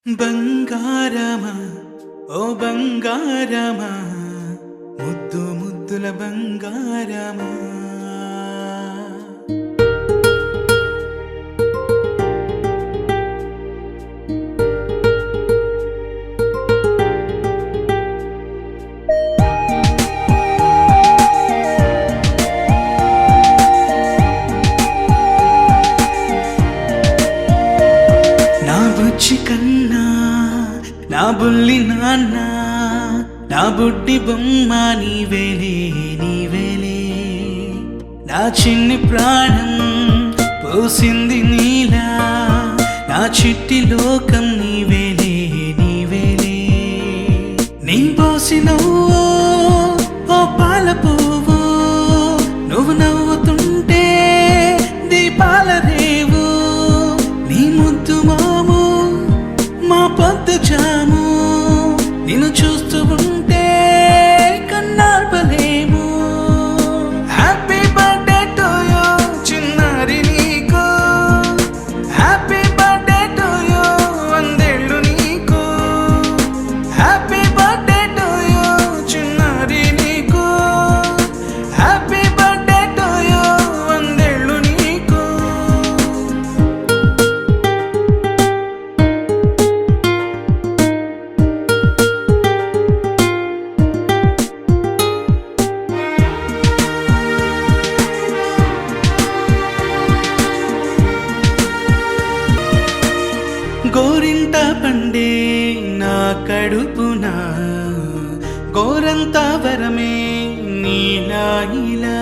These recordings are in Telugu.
బంగారమా ఓ బంగారమా ముద్దు ముద్దుల బంగారమా నా బుజ్జి కన్నా నా బుల్లి నాన్న నా బుడ్డి బొమ్మ నీవేలే నీవేలే నా చిన్ని ప్రాణం పోసింది నీలా నా చిట్టి లోకం నీవేలే నీవేలే నీ పోసినవో ఓ పాల పువ్వు నువ్వు నవ్వుతుంటే దీపాల రేవు నీ ముద్దు మాము మా పొద్దు జాము నిన్ను చూస్తూ ఉంటే కన్నార్పలేము. హ్యాపీ బర్త్డే టు యూ చిన్నారి నీకు, హ్యాపీ బర్త్డే టు యూ వందేళ్ళు నీకు, హ్యాపీ బర్త్డే టు యూ చిన్నారి నీకు, హ్యాపీ బర్త్డే టు యూ వందేళ్ళు నీకు. గోరింట పండే నా కడుపున గోరంత వరమే నీలా ఇలా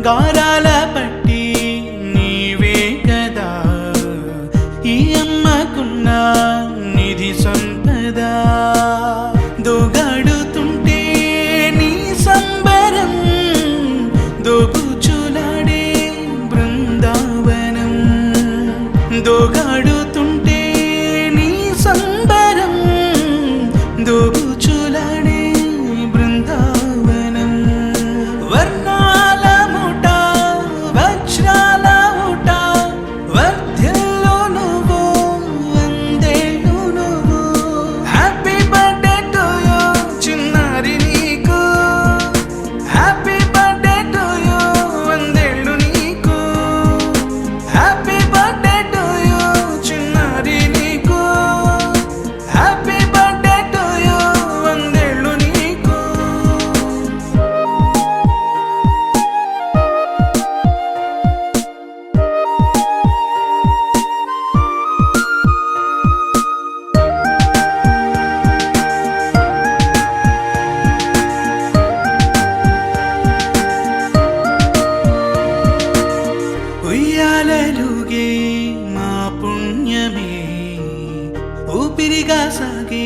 గారాల పట్టి నీవే కదా ఈ అమ్మకున్న నిధి సంపద దోగాడుతుంటే నీ సంబరం దోబుచులాడే బృందావనం దోగాడుతుంటే నీ సంబరం దోబుచులాడే బృందావనం వర్ణాల ముఠ వజ్రాల ఊట వర్ధ్యల్లో నువ్వు వందేళ్ళు నువ్వు. హ్యాపీ బర్త్డే టు యూ చిన్నారి నీకు, హ్యాపీ బర్త్డే టు యూ వందేళ్ళు నీకు, హ్యాపీ బర్త్డే టు యూ చిన్నారి నీకు, హ్యాపీ బర్త్డే టు యూ వందేళ్ళు నీకు. ఉయ్యాలలుగే మా పుణ్యమే ఊపిరిగా సాగే